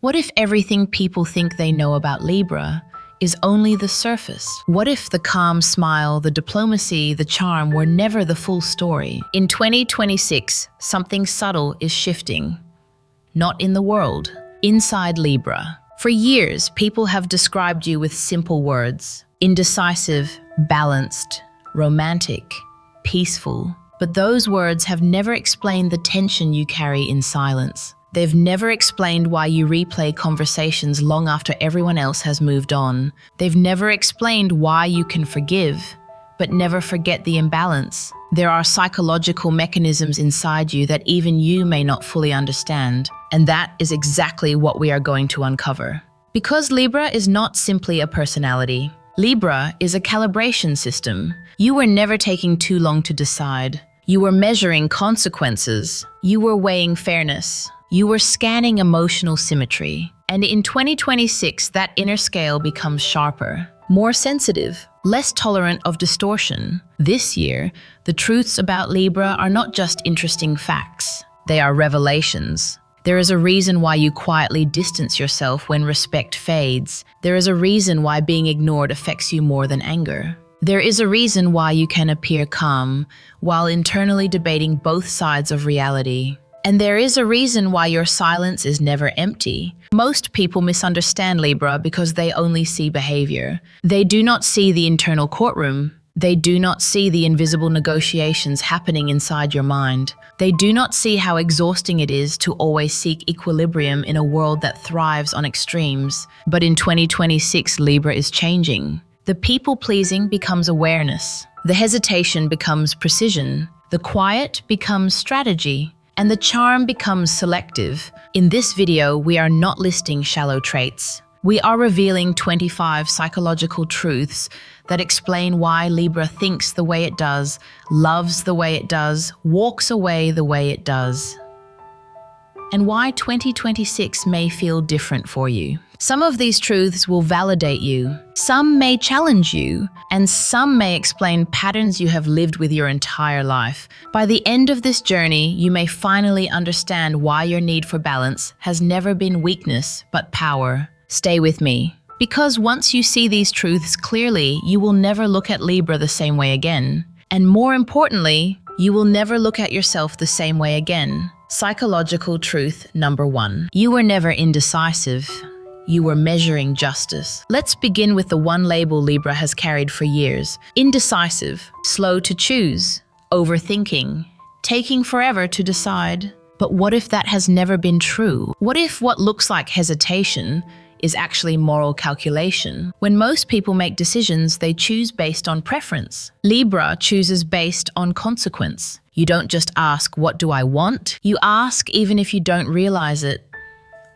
What if everything people think they know about Libra is only the surface? What if the calm smile, the diplomacy, the charm were never the full story? In 2026, something subtle is shifting. Not in the world, inside Libra. For years, people have described you with simple words: indecisive, balanced, romantic, peaceful. But those words have never explained the tension you carry in silence. They've never explained why you replay conversations long after everyone else has moved on. They've never explained why you can forgive, but never forget the imbalance. There are psychological mechanisms inside you that even you may not fully understand. And that is exactly what we are going to uncover. Because Libra is not simply a personality. Libra is a calibration system. You were never taking too long to decide. You were measuring consequences. You were weighing fairness. You were scanning emotional symmetry. And in 2026, that inner scale becomes sharper, more sensitive, less tolerant of distortion. This year, the truths about Libra are not just interesting facts. They are revelations. There is a reason why you quietly distance yourself when respect fades. There is a reason why being ignored affects you more than anger. There is a reason why you can appear calm while internally debating both sides of reality. And there is a reason why your silence is never empty. Most people misunderstand Libra because they only see behavior. They do not see the internal courtroom. They do not see the invisible negotiations happening inside your mind. They do not see how exhausting it is to always seek equilibrium in a world that thrives on extremes. But in 2026, Libra is changing. The people-pleasing becomes awareness. The hesitation becomes precision. The quiet becomes strategy. And the charm becomes selective. In this video, we are not listing shallow traits. We are revealing 25 psychological truths that explain why Libra thinks the way it does, loves the way it does, walks away the way it does, and why 2026 may feel different for you. Some of these truths will validate you, some may challenge you, and some may explain patterns you have lived with your entire life. By the end of this journey, you may finally understand why your need for balance has never been weakness, but power. Stay with me, because once you see these truths clearly, you will never look at Libra the same way again. And more importantly, you will never look at yourself the same way again. Psychological truth number 1. You were never indecisive. You were measuring justice. Let's begin with the one label Libra has carried for years. Indecisive, slow to choose, overthinking, taking forever to decide. But what if that has never been true? What if what looks like hesitation is actually moral calculation? When most people make decisions, they choose based on preference. Libra chooses based on consequence. You don't just ask, what do I want? You ask, even if you don't realize it,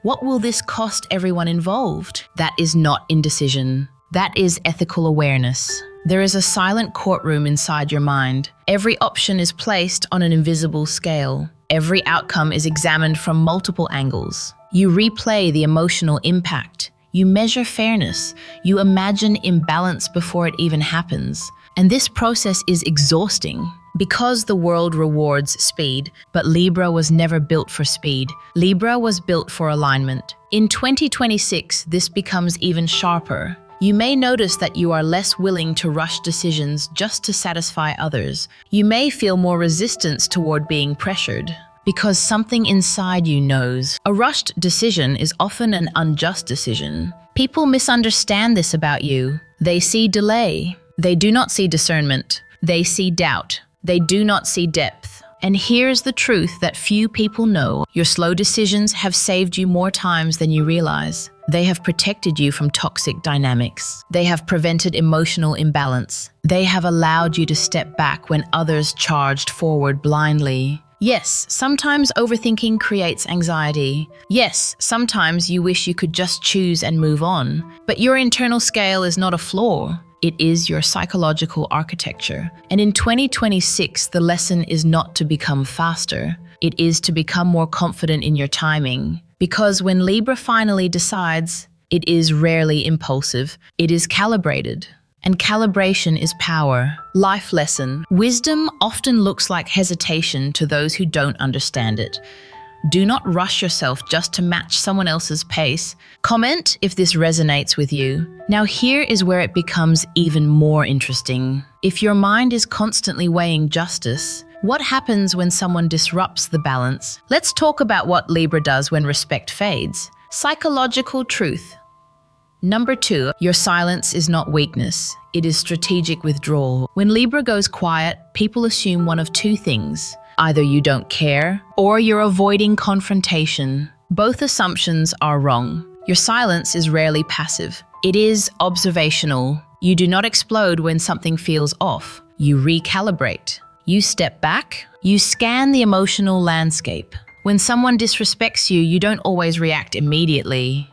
what will this cost everyone involved? That is not indecision. That is ethical awareness. There is a silent courtroom inside your mind. Every option is placed on an invisible scale. Every outcome is examined from multiple angles. You replay the emotional impact. You measure fairness. You imagine imbalance before it even happens. And this process is exhausting. Because the world rewards speed, but Libra was never built for speed. Libra was built for alignment. In 2026, this becomes even sharper. You may notice that you are less willing to rush decisions just to satisfy others. You may feel more resistance toward being pressured, because something inside you knows. A rushed decision is often an unjust decision. People misunderstand this about you. They see delay. They do not see discernment. They see doubt. They do not see depth. And here's the truth that few people know. Your slow decisions have saved you more times than you realize. They have protected you from toxic dynamics. They have prevented emotional imbalance. They have allowed you to step back when others charged forward blindly. Yes, sometimes overthinking creates anxiety. Yes, sometimes you wish you could just choose and move on. But your internal scale is not a flaw. It is your psychological architecture. And in 2026, the lesson is not to become faster. It is to become more confident in your timing. Because when Libra finally decides, it is rarely impulsive. It is calibrated. And calibration is power. Life lesson. Wisdom often looks like hesitation to those who don't understand it. Do not rush yourself just to match someone else's pace. Comment if this resonates with you. Now here is where it becomes even more interesting. If your mind is constantly weighing justice, what happens when someone disrupts the balance? Let's talk about what Libra does when respect fades. Psychological truth. Number 2, your silence is not weakness. It is strategic withdrawal. When Libra goes quiet, people assume one of two things. Either you don't care, or you're avoiding confrontation. Both assumptions are wrong. Your silence is rarely passive. It is observational. You do not explode when something feels off. You recalibrate. You step back. You scan the emotional landscape. When someone disrespects you, you don't always react immediately.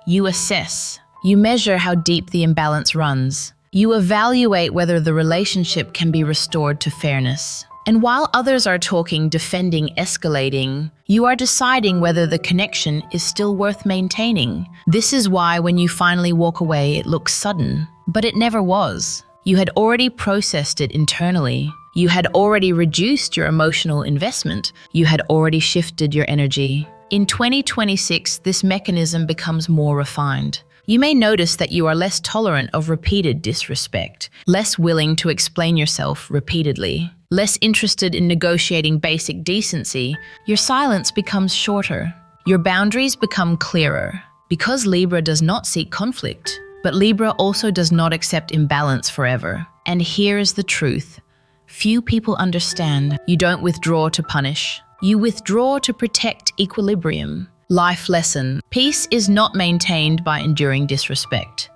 You assess. You measure how deep the imbalance runs. You evaluate whether the relationship can be restored to fairness. And while others are talking, defending, escalating, you are deciding whether the connection is still worth maintaining. This is why when you finally walk away, it looks sudden. But it never was. You had already processed it internally. You had already reduced your emotional investment. You had already shifted your energy. In 2026, this mechanism becomes more refined. You may notice that you are less tolerant of repeated disrespect, less willing to explain yourself repeatedly, less interested in negotiating basic decency. Your silence becomes shorter. Your boundaries become clearer. Because Libra does not seek conflict, but Libra also does not accept imbalance forever. And here is the truth. Few people understand. You don't withdraw to punish. You withdraw to protect equilibrium. Life lesson. Peace is not maintained by enduring disrespect.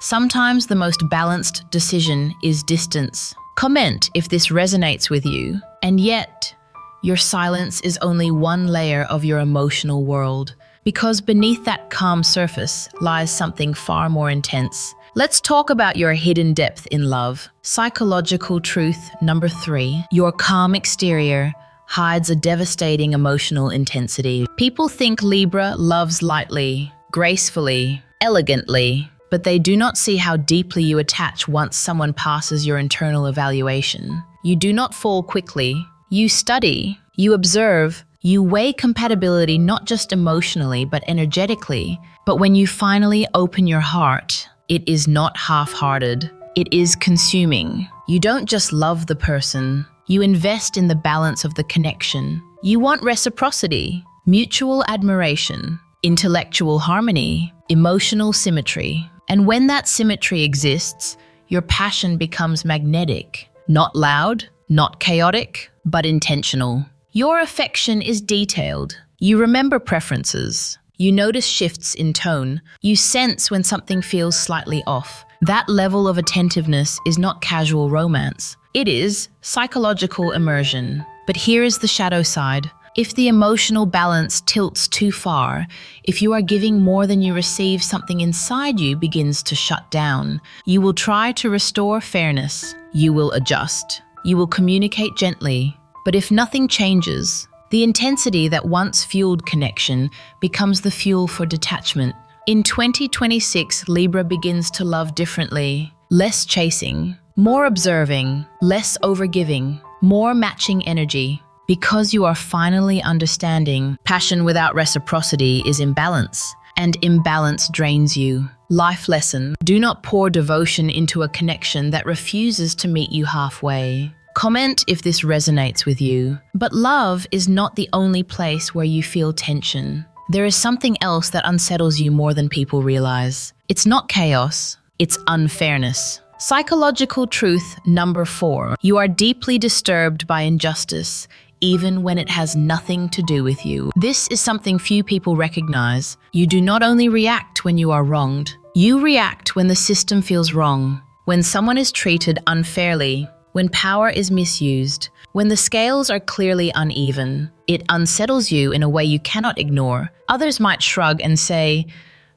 Sometimes the most balanced decision is distance. Comment if this resonates with you. And yet, your silence is only one layer of your emotional world, because beneath that calm surface lies something far more intense. Let's talk about your hidden depth in love. Psychological truth number 3. Your calm exterior hides a devastating emotional intensity. People think Libra loves lightly, gracefully, elegantly, but they do not see how deeply you attach once someone passes your internal evaluation. You do not fall quickly. You study, you observe, you weigh compatibility not just emotionally but energetically. But when you finally open your heart, it is not half-hearted. It is consuming. You don't just love the person. You invest in the balance of the connection. You want reciprocity, mutual admiration, intellectual harmony, emotional symmetry. And when that symmetry exists, your passion becomes magnetic. Not loud, not chaotic, but intentional. Your affection is detailed. You remember preferences. You notice shifts in tone. You sense when something feels slightly off. That level of attentiveness is not casual romance. It is psychological immersion. But here is the shadow side. If the emotional balance tilts too far, if you are giving more than you receive, something inside you begins to shut down. You will try to restore fairness. You will adjust. You will communicate gently. But if nothing changes, the intensity that once fueled connection becomes the fuel for detachment. In 2026, Libra begins to love differently. Less chasing, more observing, less overgiving, more matching energy. Because you are finally understanding, passion without reciprocity is imbalance, and imbalance drains you. Life lesson: do not pour devotion into a connection that refuses to meet you halfway. Comment if this resonates with you. But love is not the only place where you feel tension. There is something else that unsettles you more than people realize. It's not chaos, it's unfairness. Psychological truth number 4. You are deeply disturbed by injustice, even when it has nothing to do with you. This is something few people recognize. You do not only react when you are wronged, you react when the system feels wrong, when someone is treated unfairly, when power is misused, when the scales are clearly uneven. It unsettles you in a way you cannot ignore. Others might shrug and say,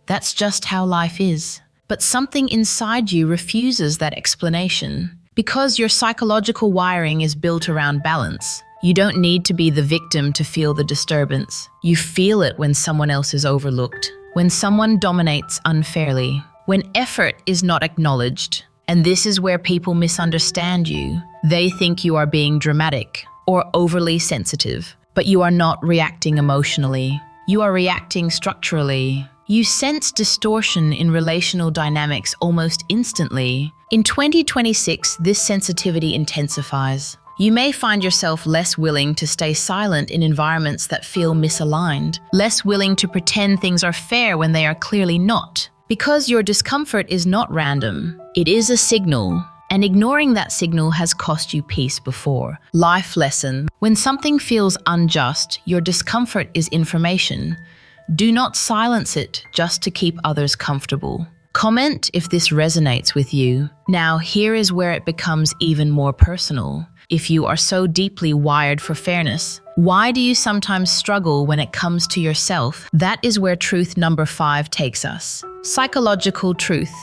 "That's just how life is." But something inside you refuses that explanation. Because your psychological wiring is built around balance, you don't need to be the victim to feel the disturbance. You feel it when someone else is overlooked, when someone dominates unfairly, when effort is not acknowledged. And this is where people misunderstand you. They think you are being dramatic or overly sensitive. but you are not reacting emotionally. You are reacting structurally. You sense distortion in relational dynamics almost instantly. In 2026, this sensitivity intensifies. You may find yourself less willing to stay silent in environments that feel misaligned, less willing to pretend things are fair when they are clearly not. Because your discomfort is not random, it is a signal, and ignoring that signal has cost you peace before. Life lesson: when something feels unjust, your discomfort is information. Do not silence it just to keep others comfortable. Comment if this resonates with you. Now, here is where it becomes even more personal. If you are so deeply wired for fairness, why do you sometimes struggle when it comes to yourself? That is where truth number 5 takes us. Psychological truth.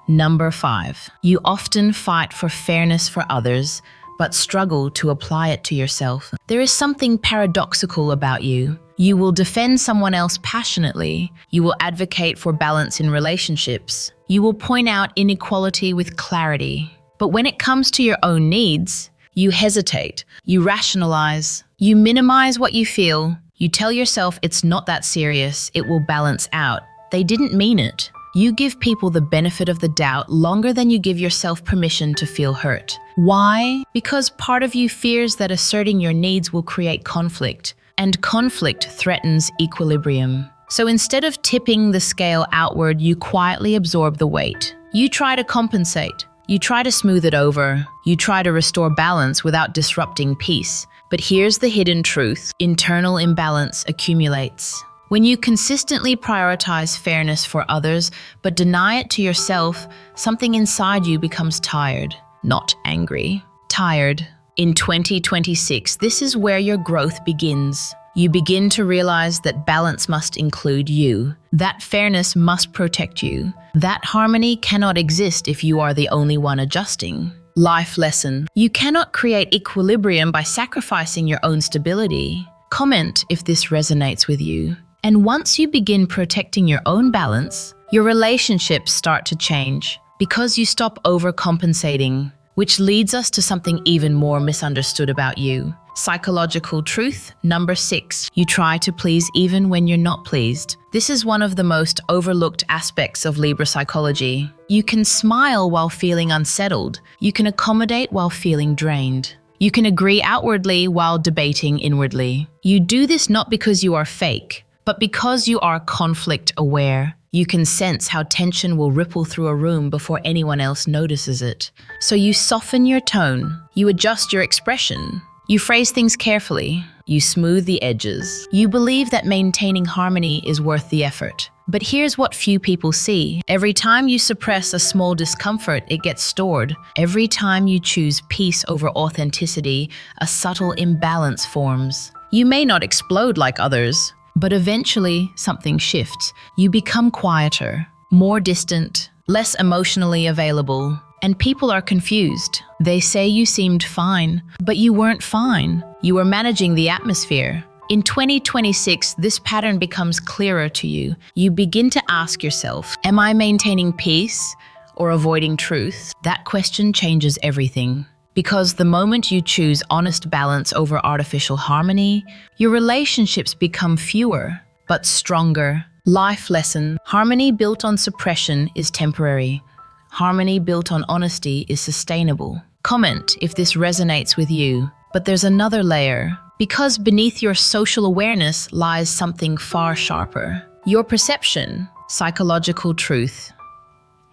Number 5. You often fight for fairness for others, but struggle to apply it to yourself. There is something paradoxical about you. You will defend someone else passionately. You will advocate for balance in relationships. You will point out inequality with clarity. But when it comes to your own needs, you hesitate, you rationalize, you minimize what you feel. You tell yourself it's not that serious, it will balance out. They didn't mean it. You give people the benefit of the doubt longer than you give yourself permission to feel hurt. Why? Because part of you fears that asserting your needs will create conflict, and conflict threatens equilibrium. So instead of tipping the scale outward, you quietly absorb the weight. You try to compensate. You try to smooth it over. You try to restore balance without disrupting peace. But here's the hidden truth: internal imbalance accumulates. When you consistently prioritize fairness for others but deny it to yourself, something inside you becomes tired, not angry. Tired. In 2026, this is where your growth begins. You begin to realize that balance must include you, that fairness must protect you, that harmony cannot exist if you are the only one adjusting. Life lesson: you cannot create equilibrium by sacrificing your own stability. Comment if this resonates with you. And once you begin protecting your own balance, your relationships start to change because you stop overcompensating, which leads us to something even more misunderstood about you. Psychological truth number 6. You try to please even when you're not pleased. This is one of the most overlooked aspects of Libra psychology. You can smile while feeling unsettled. You can accommodate while feeling drained. You can agree outwardly while debating inwardly. You do this not because you are fake, but because you are conflict aware. You can sense how tension will ripple through a room before anyone else notices it. So you soften your tone, you adjust your expression, you phrase things carefully, you smooth the edges. You believe that maintaining harmony is worth the effort. But here's what few people see. Every time you suppress a small discomfort, it gets stored. Every time you choose peace over authenticity, a subtle imbalance forms. You may not explode like others, but eventually, something shifts. You become quieter, more distant, less emotionally available, and people are confused. They say you seemed fine, but you weren't fine. You were managing the atmosphere. In 2026, this pattern becomes clearer to you. You begin to ask yourself, am I maintaining peace or avoiding truth? That question changes everything. Because the moment you choose honest balance over artificial harmony, your relationships become fewer, but stronger. Life lesson: harmony built on suppression is temporary. Harmony built on honesty is sustainable. Comment if this resonates with you. But there's another layer. Because beneath your social awareness lies something far sharper. Your perception. Psychological truth.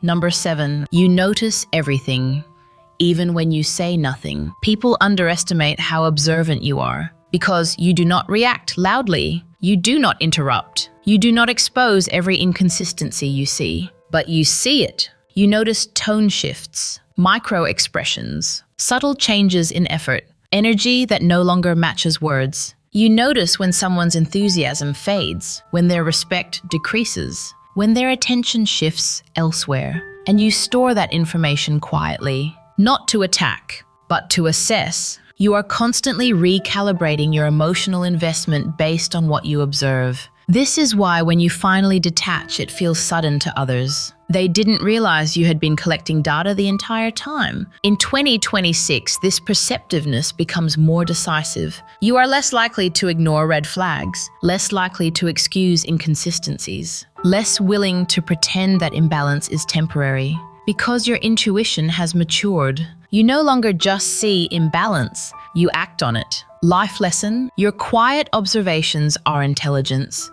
Number 7. You notice everything. Even when you say nothing. People underestimate how observant you are. Because you do not react loudly. You do not interrupt. You do not expose every inconsistency you see. But you see it. You notice tone shifts, micro-expressions, subtle changes in effort, energy that no longer matches words. You notice when someone's enthusiasm fades, when their respect decreases, when their attention shifts elsewhere. And you store that information quietly. Not to attack, but to assess. You are constantly recalibrating your emotional investment based on what you observe. This is why when you finally detach, it feels sudden to others. They didn't realize you had been collecting data the entire time. In 2026, this perceptiveness becomes more decisive. You are less likely to ignore red flags, less likely to excuse inconsistencies, less willing to pretend that imbalance is temporary. Because your intuition has matured, you no longer just see imbalance, you act on it. Life lesson: your quiet observations are intelligence.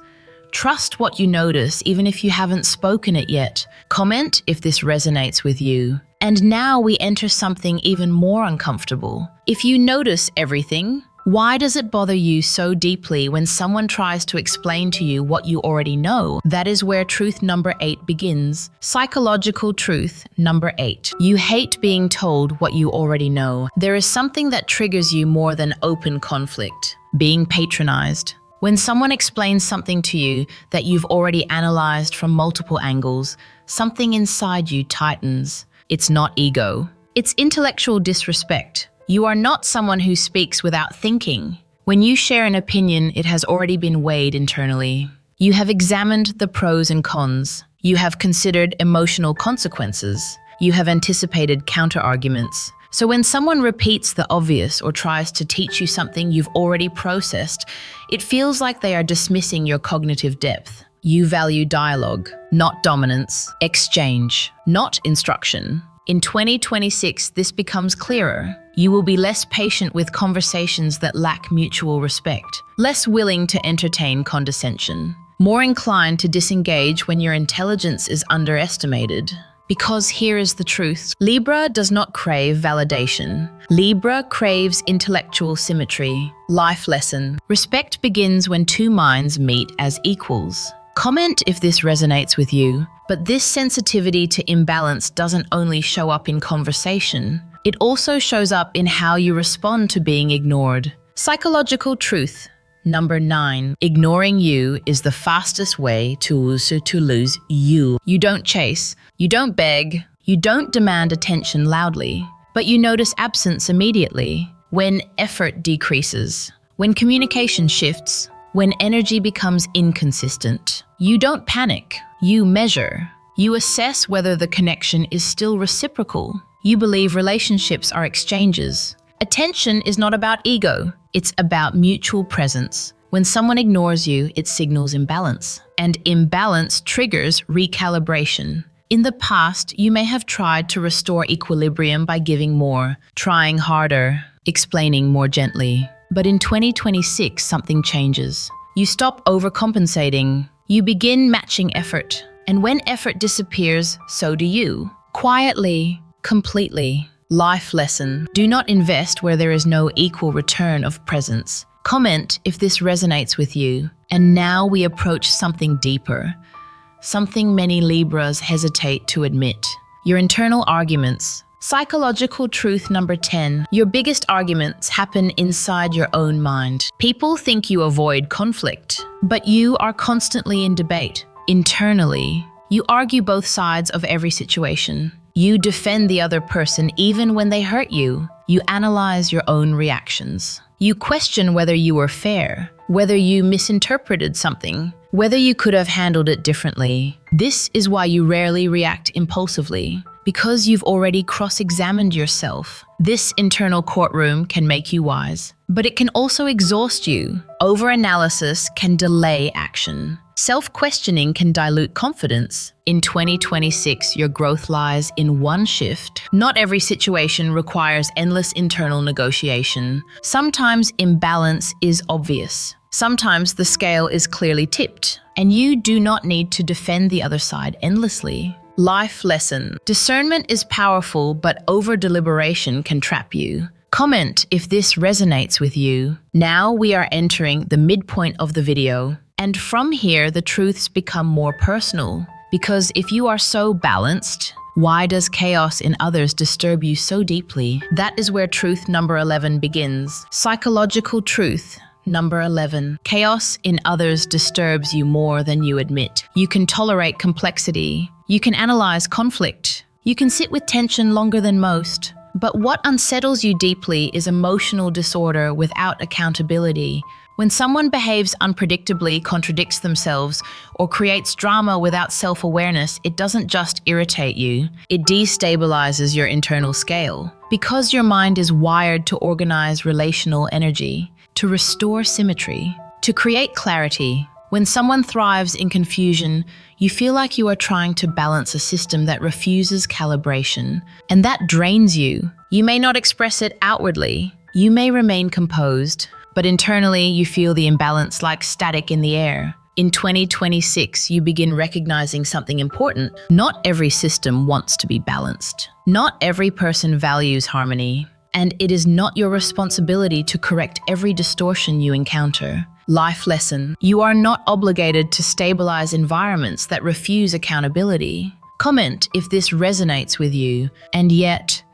Trust what you notice even if you haven't spoken it yet. Comment if this resonates with you. And now we enter something even more uncomfortable. If you notice everything, why does it bother you so deeply when someone tries to explain to you what you already know? That is where truth number 8 begins. Psychological truth number 8. You hate being told what you already know. There is something that triggers you more than open conflict: being patronized. When someone explains something to you that you've already analyzed from multiple angles, something inside you tightens. It's not ego. It's intellectual disrespect. You are not someone who speaks without thinking. When you share an opinion, it has already been weighed internally. You have examined the pros and cons. You have considered emotional consequences. You have anticipated counter-arguments. So when someone repeats the obvious or tries to teach you something you've already processed, it feels like they are dismissing your cognitive depth. You value dialogue, not dominance; exchange, not instruction. In 2026, this becomes clearer. You will be less patient with conversations that lack mutual respect, less willing to entertain condescension, more inclined to disengage when your intelligence is underestimated. Because here is the truth: Libra does not crave validation. Libra craves intellectual symmetry. Life lesson: respect begins when two minds meet as equals. Comment if this resonates with you. But this sensitivity to imbalance doesn't only show up in conversation. It also shows up in how you respond to being ignored. Psychological truth number 9. Ignoring you is the fastest way to lose you. You don't chase, you don't beg, you don't demand attention loudly, but you notice absence immediately. When effort decreases, when communication shifts, when energy becomes inconsistent, you don't panic, you measure. You assess whether the connection is still reciprocal. You believe relationships are exchanges. Attention is not about ego, it's about mutual presence. When someone ignores you, it signals imbalance. And imbalance triggers recalibration. In the past, you may have tried to restore equilibrium by giving more, trying harder, explaining more gently. But in 2026, something changes. You stop overcompensating. You begin matching effort. And when effort disappears, so do you. Quietly, completely. Life lesson: do not invest where there is no equal return of presence. Comment if this resonates with you. And now we approach something deeper, something many Libras hesitate to admit: your internal arguments. Psychological truth number 10. Your biggest arguments happen inside your own mind. People think you avoid conflict, but you are constantly in debate. Internally, you argue both sides of every situation. You defend the other person even when they hurt you. You analyze your own reactions. You question whether you were fair, whether you misinterpreted something, whether you could have handled it differently. This is why you rarely react impulsively, because you've already cross-examined yourself. This internal courtroom can make you wise, but it can also exhaust you. Overanalysis can delay action. Self-questioning can dilute confidence. In 2026, your growth lies in one shift. Not every situation requires endless internal negotiation. Sometimes imbalance is obvious. Sometimes the scale is clearly tipped, and you do not need to defend the other side endlessly. Life lesson: discernment is powerful, but over-deliberation can trap you. Comment if this resonates with you. Now we are entering the midpoint of the video. And from here, the truths become more personal. Because if you are so balanced, why does chaos in others disturb you so deeply? That is where truth number 11 begins. Psychological truth number 11. Chaos in others disturbs you more than you admit. You can tolerate complexity. You can analyze conflict. You can sit with tension longer than most. But what unsettles you deeply is emotional disorder without accountability. When someone behaves unpredictably, contradicts themselves, or creates drama without self-awareness, it doesn't just irritate you, it destabilizes your internal scale. Because your mind is wired to organize relational energy, to restore symmetry, to create clarity. When someone thrives in confusion, you feel like you are trying to balance a system that refuses calibration, and that drains you. You may not express it outwardly. You may remain composed, but internally you feel the imbalance like static in the air. In 2026, you begin recognizing something important. Not every system wants to be balanced. Not every person values harmony, and it is not your responsibility to correct every distortion you encounter. Life lesson: you are not obligated to stabilize environments that refuse accountability. Comment if this resonates with you. And yet,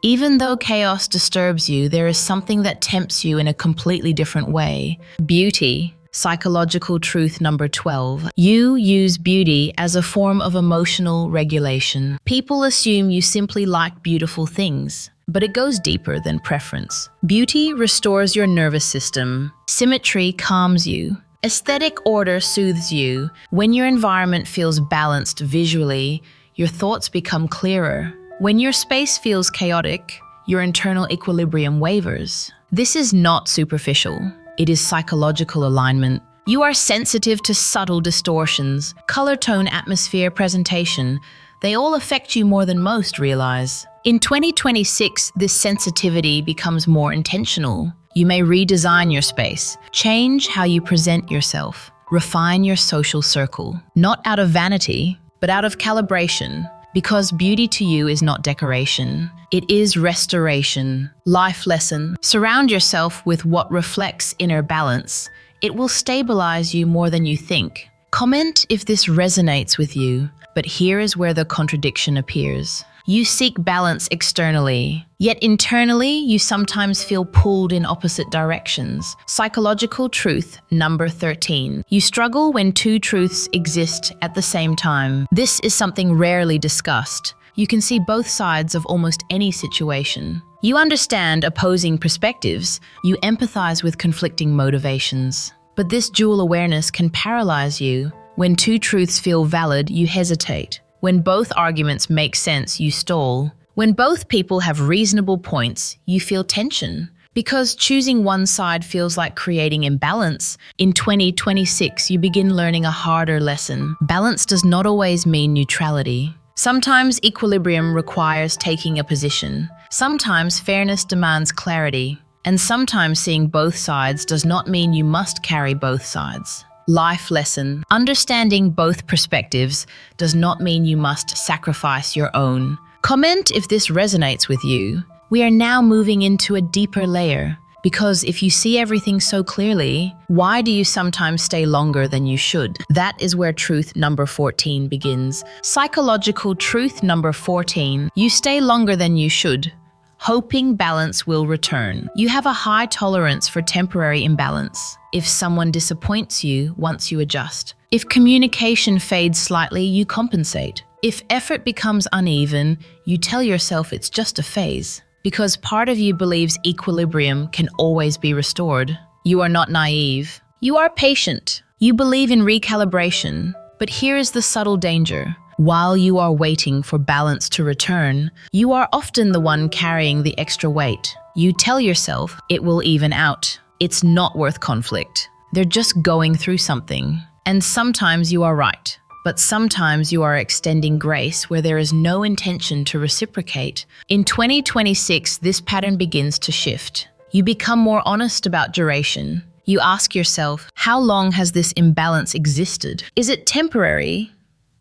even though chaos disturbs you, there is something that tempts you in a completely different way. Beauty. Psychological truth number 12. You use beauty as a form of emotional regulation. People assume you simply like beautiful things, but it goes deeper than preference. Beauty restores your nervous system. Symmetry calms you. Aesthetic order soothes you. When your environment feels balanced visually, your thoughts become clearer. When your space feels chaotic, your internal equilibrium wavers. This is not superficial. It is psychological alignment. You are sensitive to subtle distortions, color tone, atmosphere, presentation. They all affect you more than most realize. In 2026, this sensitivity becomes more intentional. You may redesign your space, change how you present yourself, refine your social circle, not out of vanity, but out of calibration. Because beauty to you is not decoration, it is restoration. Life lesson: surround yourself with what reflects inner balance. It will stabilize you more than you think. Comment if this resonates with you, but here is where the contradiction appears. You seek balance externally, yet internally you sometimes feel pulled in opposite directions. Psychological truth number 13. You struggle when two truths exist at the same time. This is something rarely discussed. You can see both sides of almost any situation. You understand opposing perspectives. You empathize with conflicting motivations. But this dual awareness can paralyze you. When two truths feel valid, you hesitate. When both arguments make sense, you stall. When both people have reasonable points, you feel tension. Because choosing one side feels like creating imbalance, in 2026 you begin learning a harder lesson. Balance does not always mean neutrality. Sometimes equilibrium requires taking a position. Sometimes fairness demands clarity. And sometimes seeing both sides does not mean you must carry both sides. Life lesson: understanding both perspectives does not mean you must sacrifice your own. Comment if this resonates with you. We are now moving into a deeper layer, because if you see everything so clearly, why do you sometimes stay longer than you should? That is where truth number 14 begins. Psychological truth number 14. You stay longer than you should, hoping balance will return. You have a high tolerance for temporary imbalance. If someone disappoints you, once you adjust. If communication fades slightly, you compensate. If effort becomes uneven, you tell yourself it's just a phase. Because part of you believes equilibrium can always be restored. You are not naive. You are patient. You believe in recalibration. But here is the subtle danger. While you are waiting for balance to return, you are often the one carrying the extra weight. You tell yourself it will even out. It's not worth conflict. They're just going through something. And sometimes you are right. But sometimes you are extending grace where there is no intention to reciprocate. In 2026, this pattern begins to shift. You become more honest about duration. You ask yourself, how long has this imbalance existed? Is it temporary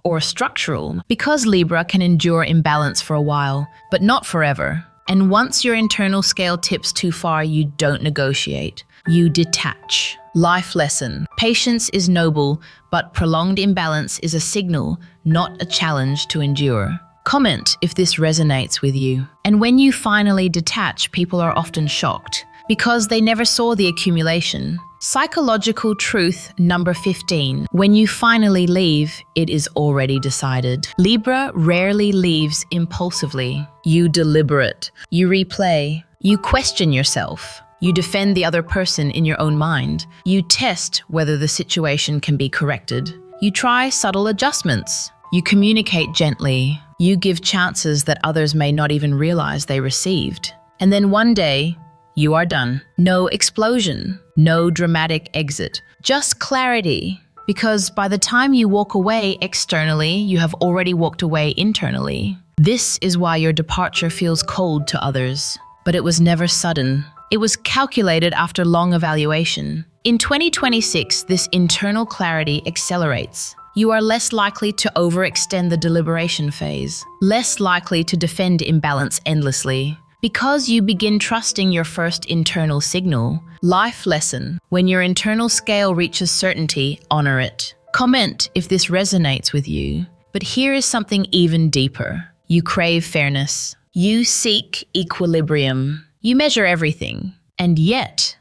or structural? Because Libra can endure imbalance for a while, but not forever. And once your internal scale tips too far, you don't negotiate. You detach. Life lesson: patience is noble, but prolonged imbalance is a signal, not a challenge to endure. Comment if this resonates with you. And when you finally detach, people are often shocked because they never saw the accumulation. Psychological truth number 15. When you finally leave, it is already decided. Libra rarely leaves impulsively. You deliberate. You replay. You question yourself. You defend the other person in your own mind. You test whether the situation can be corrected. You try subtle adjustments. You communicate gently. You give chances that others may not even realize they received. And then one day, you are done. No explosion, no dramatic exit, just clarity. Because by the time you walk away externally, you have already walked away internally. This is why your departure feels cold to others. But it was never sudden. It was calculated after long evaluation. In 2026, this internal clarity accelerates. You are less likely to overextend the deliberation phase, less likely to defend imbalance endlessly, because you begin trusting your first internal signal. Life lesson: when your internal scale reaches certainty, honor it. Comment if this resonates with you. But here is something even deeper. You crave fairness. You seek equilibrium. You measure everything. And yet,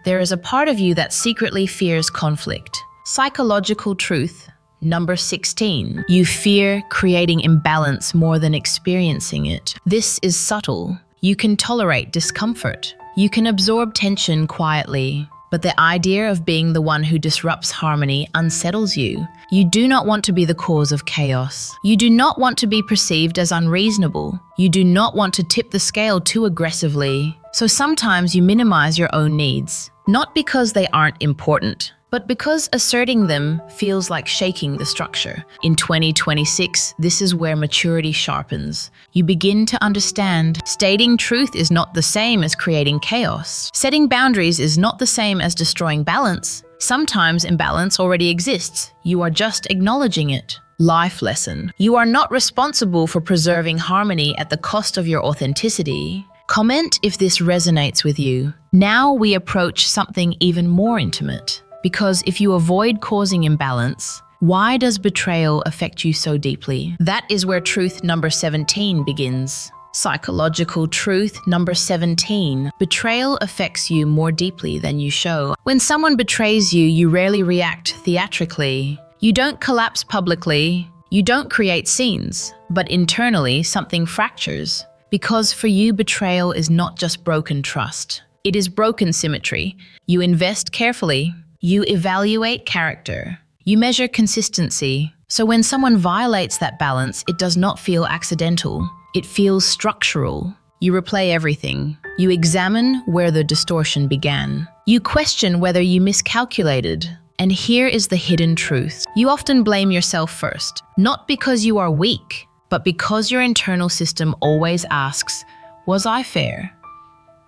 there is a part of you that secretly fears conflict. Psychological truth number 16. You fear creating imbalance more than experiencing it. This is subtle. You can tolerate discomfort. You can absorb tension quietly. But the idea of being the one who disrupts harmony unsettles you. You do not want to be the cause of chaos. You do not want to be perceived as unreasonable. You do not want to tip the scale too aggressively. So sometimes you minimize your own needs, not because they aren't important, but because asserting them feels like shaking the structure. In 2026, this is where maturity sharpens. You begin to understand stating truth is not the same as creating chaos. Setting boundaries is not the same as destroying balance. Sometimes imbalance already exists. You are just acknowledging it. Life lesson: you are not responsible for preserving harmony at the cost of your authenticity. Comment if this resonates with you. Now we approach something even more intimate. Because if you avoid causing imbalance, why does betrayal affect you so deeply? That is where truth number 17 begins. Psychological truth number 17. Betrayal affects you more deeply than you show. When someone betrays you, you rarely react theatrically. You don't collapse publicly. You don't create scenes. But internally, something fractures. Because for you, betrayal is not just broken trust. It is broken symmetry. You invest carefully. You evaluate character. You measure consistency. So when someone violates that balance, it does not feel accidental. It feels structural. You replay everything. You examine where the distortion began. You question whether you miscalculated. And here is the hidden truth. You often blame yourself first, not because you are weak, but because your internal system always asks, was I fair?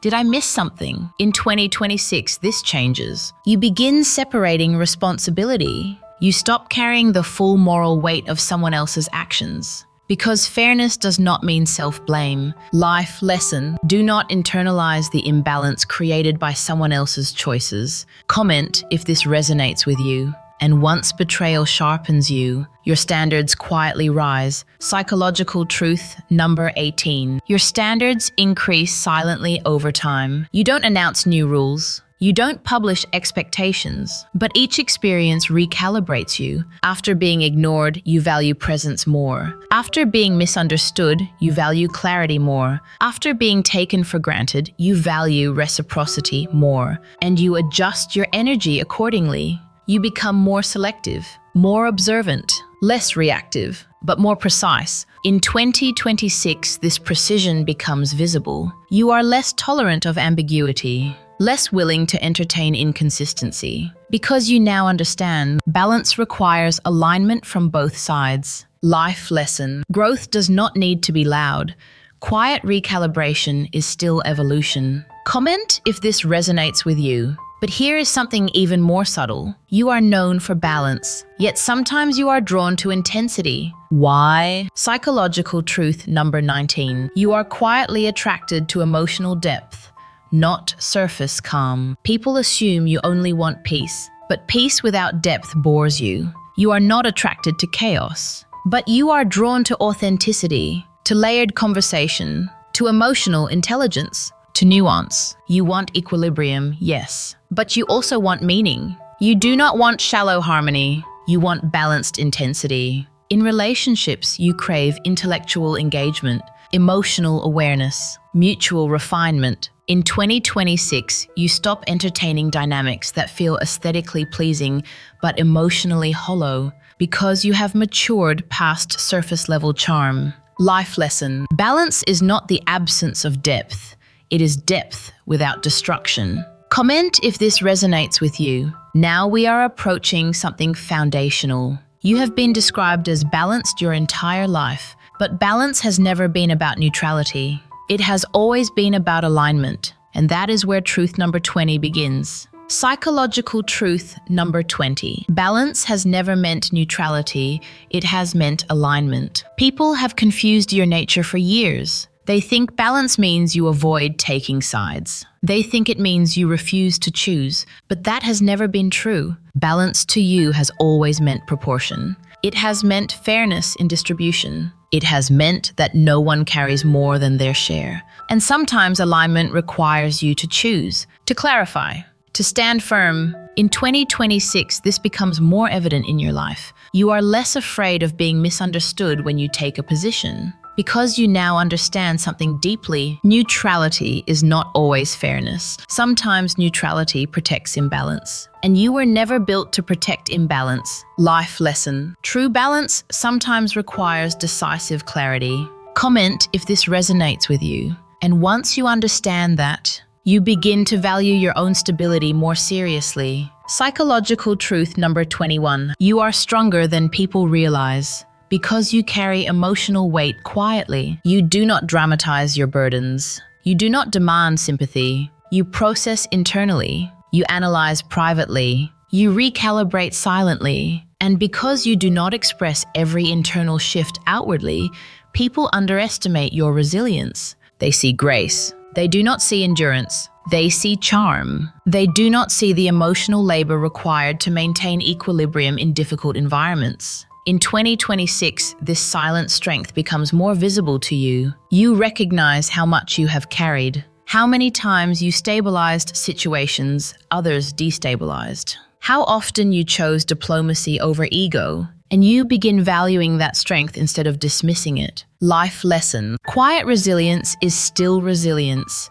Did I miss something? In 2026, this changes. You begin separating responsibility. You stop carrying the full moral weight of someone else's actions. Because fairness does not mean self-blame. Life lesson: do not internalize the imbalance created by someone else's choices. Comment if this resonates with you. And once betrayal sharpens you, your standards quietly rise. Psychological truth number 18. Your standards increase silently over time. You don't announce new rules. You don't publish expectations, but each experience recalibrates you. After being ignored, you value presence more. After being misunderstood, you value clarity more. After being taken for granted, you value reciprocity more. And you adjust your energy accordingly. You become more selective, more observant, less reactive, but more precise. In 2026, this precision becomes visible. You are less tolerant of ambiguity, less willing to entertain inconsistency, because you now understand balance requires alignment from both sides. Life lesson: growth does not need to be loud. Quiet recalibration is still evolution. Comment if this resonates with you. But here is something even more subtle. You are known for balance, yet sometimes you are drawn to intensity. Why? Psychological truth number 19. You are quietly attracted to emotional depth, not surface calm. People assume you only want peace, but peace without depth bores you. You are not attracted to chaos, but you are drawn to authenticity, to layered conversation, to emotional intelligence, to nuance. You want equilibrium, yes, but you also want meaning. You do not want shallow harmony. You want balanced intensity. In relationships, you crave intellectual engagement. Emotional awareness, mutual refinement. In 2026, you stop entertaining dynamics that feel aesthetically pleasing but emotionally hollow because you have matured past surface-level charm. Life lesson. Balance is not the absence of depth. It is depth without destruction. Comment if this resonates with you. Now we are approaching something foundational. You have been described as balanced your entire life, but balance has never been about neutrality. It has always been about alignment, and that is where truth number 20 begins. Psychological truth number 20. Balance has never meant neutrality, it has meant alignment. People have confused your nature for years. They think balance means you avoid taking sides. They think it means you refuse to choose, but that has never been true. Balance to you has always meant proportion. It has meant fairness in distribution. It has meant that no one carries more than their share. And sometimes alignment requires you to choose, to clarify, to stand firm. In 2026, this becomes more evident in your life. You are less afraid of being misunderstood when you take a position. Because you now understand something deeply, neutrality is not always fairness. Sometimes neutrality protects imbalance. And you were never built to protect imbalance. Life lesson. True balance sometimes requires decisive clarity. Comment if this resonates with you. And once you understand that, you begin to value your own stability more seriously. Psychological truth number 21. You are stronger than people realize. Because you carry emotional weight quietly, you do not dramatize your burdens. You do not demand sympathy. You process internally. You analyze privately. You recalibrate silently. And because you do not express every internal shift outwardly, people underestimate your resilience. They see grace. They do not see endurance. They see charm. They do not see the emotional labor required to maintain equilibrium in difficult environments. In 2026, this silent strength becomes more visible to you. You recognize how much you have carried, how many times you stabilized situations others destabilized, how often you chose diplomacy over ego, and you begin valuing that strength instead of dismissing it. Life lesson. Quiet resilience is still resilience.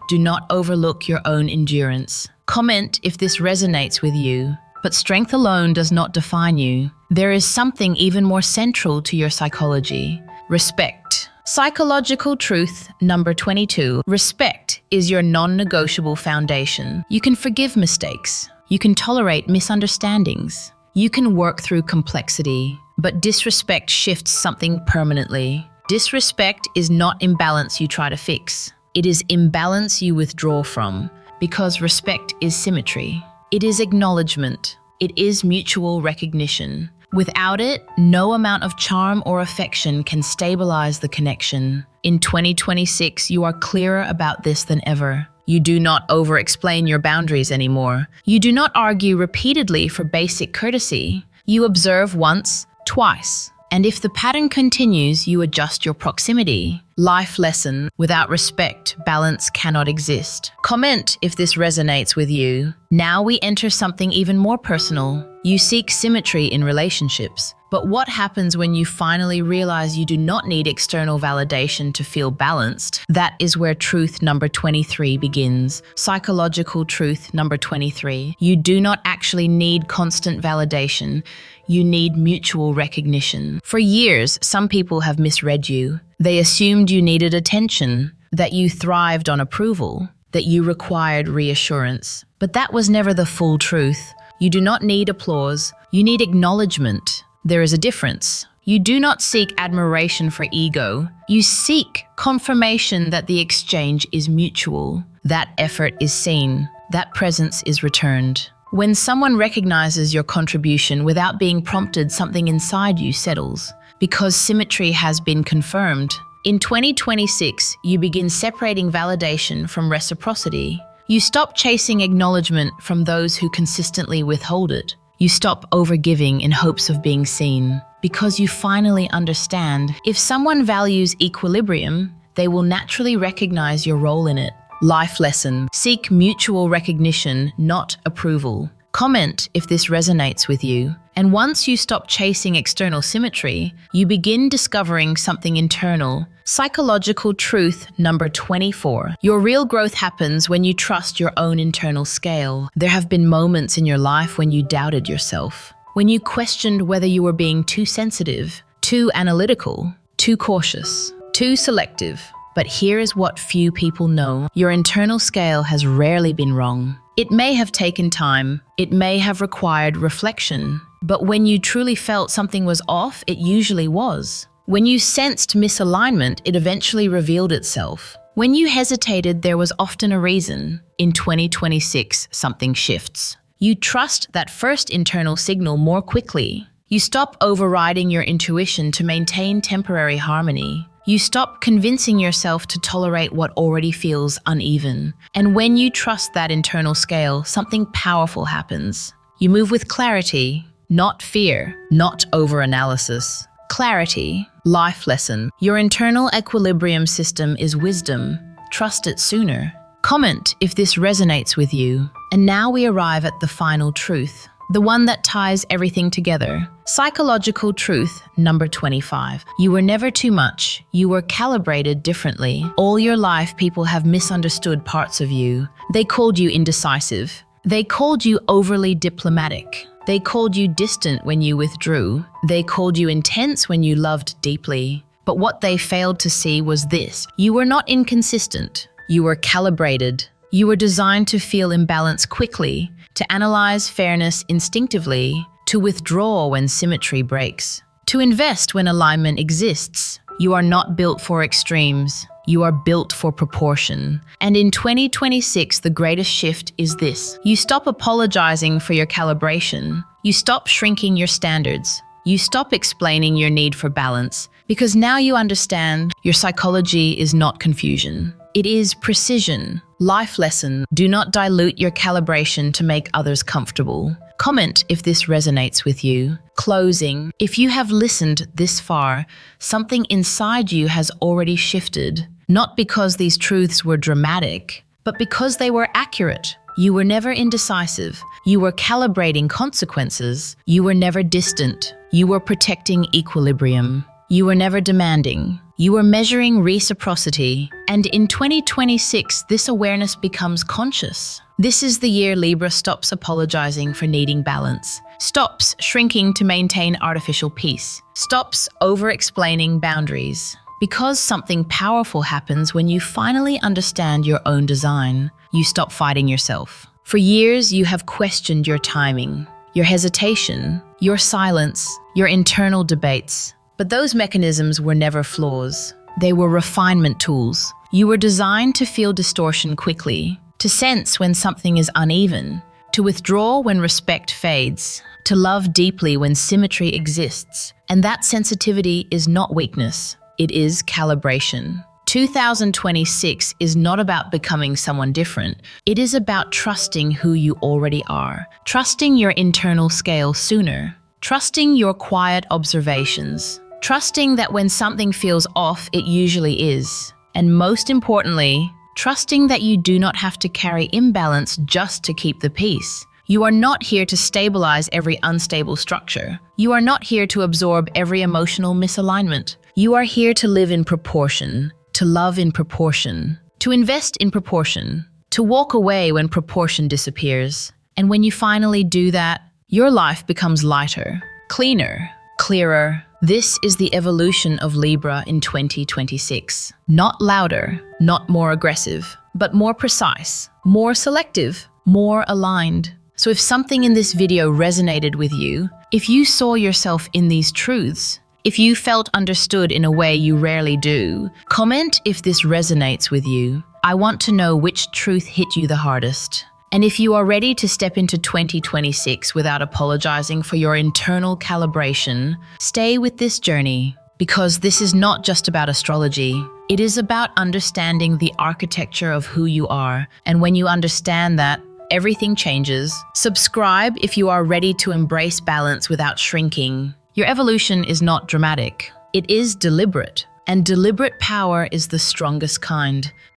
Do not overlook your own endurance. Comment if this resonates with you. But strength alone does not define you. There is something even more central to your psychology. Respect. Psychological truth number 22. Respect is your non-negotiable foundation. You can forgive mistakes. You can tolerate misunderstandings. You can work through complexity. But disrespect shifts something permanently. Disrespect is not imbalance you try to fix. It is imbalance you withdraw from, because respect is symmetry. It is acknowledgement. It is mutual recognition. Without it, no amount of charm or affection can stabilize the connection. In 2026, you are clearer about this than ever. You do not over-explain your boundaries anymore. You do not argue repeatedly for basic courtesy. You observe once, twice. And if the pattern continues, you adjust your proximity. Life lesson. Without respect, balance cannot exist. Comment if this resonates with you. Now we enter something even more personal. You seek symmetry in relationships. But what happens when you finally realize you do not need external validation to feel balanced? That is where truth number 23 begins. Psychological truth number 23. You do not actually need constant validation. You need mutual recognition. For years, some people have misread you. They assumed you needed attention, that you thrived on approval, that you required reassurance. But that was never the full truth. You do not need applause. You need acknowledgement. There is a difference. You do not seek admiration for ego. You seek confirmation that the exchange is mutual. That effort is seen. That presence is returned. When someone recognizes your contribution without being prompted, something inside you settles, because symmetry has been confirmed. In 2026, you begin separating validation from reciprocity. You stop chasing acknowledgement from those who consistently withhold it. You stop overgiving in hopes of being seen, because you finally understand if someone values equilibrium, they will naturally recognize your role in it. Life lesson. Seek mutual recognition, not approval. Comment if this resonates with you. And once you stop chasing external symmetry, you begin discovering something internal. Psychological truth number 24. Your real growth happens when you trust your own internal scale. There have been moments in your life when you doubted yourself, when you questioned whether you were being too sensitive, too analytical, too cautious, too selective. But here is what few people know. Your internal scale has rarely been wrong. It may have taken time, it may have required reflection, but when you truly felt something was off, it usually was. When you sensed misalignment, it eventually revealed itself. When you hesitated, there was often a reason. In 2026, something shifts. You trust that first internal signal more quickly. You stop overriding your intuition to maintain temporary harmony. You stop convincing yourself to tolerate what already feels uneven. And when you trust that internal scale, something powerful happens. You move with clarity, not fear, not overanalysis. Clarity, life lesson. Your internal equilibrium system is wisdom. Trust it sooner. Comment if this resonates with you. And now we arrive at the final truth, the one that ties everything together. Psychological truth number 25. You were never too much. You were calibrated differently. All your life, people have misunderstood parts of you. They called you indecisive. They called you overly diplomatic. They called you distant when you withdrew. They called you intense when you loved deeply. But what they failed to see was this. You were not inconsistent. You were calibrated. You were designed to feel imbalance quickly, to analyze fairness instinctively, to withdraw when symmetry breaks, to invest when alignment exists. You are not built for extremes. You are built for proportion. And in 2026, the greatest shift is this. You stop apologizing for your calibration. You stop shrinking your standards. You stop explaining your need for balance, because now you understand your psychology is not confusion. It is precision. Life lesson. Do not dilute your calibration to make others comfortable. Comment if this resonates with you. Closing. If you have listened this far, something inside you has already shifted. Not because these truths were dramatic, but because they were accurate. You were never indecisive. You were calibrating consequences. You were never distant. You were protecting equilibrium. You were never demanding. You were measuring reciprocity. And in 2026, this awareness becomes conscious. This is the year Libra stops apologizing for needing balance, stops shrinking to maintain artificial peace, stops over-explaining boundaries. Because something powerful happens when you finally understand your own design. You stop fighting yourself. For years, you have questioned your timing, your hesitation, your silence, your internal debates. But those mechanisms were never flaws. They were refinement tools. You were designed to feel distortion quickly, to sense when something is uneven, to withdraw when respect fades, to love deeply when symmetry exists. And that sensitivity is not weakness. It is calibration. 2026 is not about becoming someone different. It is about trusting who you already are, trusting your internal scale sooner, trusting your quiet observations, trusting that when something feels off, it usually is. And most importantly, trusting that you do not have to carry imbalance just to keep the peace. You are not here to stabilize every unstable structure. You are not here to absorb every emotional misalignment. You are here to live in proportion, to love in proportion, to invest in proportion, to walk away when proportion disappears. And when you finally do that, your life becomes lighter, cleaner, clearer. This is the evolution of Libra in 2026. Not louder, not more aggressive, but more precise, more selective, more aligned. So if something in this video resonated with you, if you saw yourself in these truths, if you felt understood in a way you rarely do, comment if this resonates with you. I want to know which truth hit you the hardest. And if you are ready to step into 2026 without apologizing for your internal calibration, stay with this journey, because this is not just about astrology. It is about understanding the architecture of who you are. And when you understand that, everything changes. Subscribe if you are ready to embrace balance without shrinking. Your evolution is not dramatic. It is deliberate. And deliberate power is the strongest kind.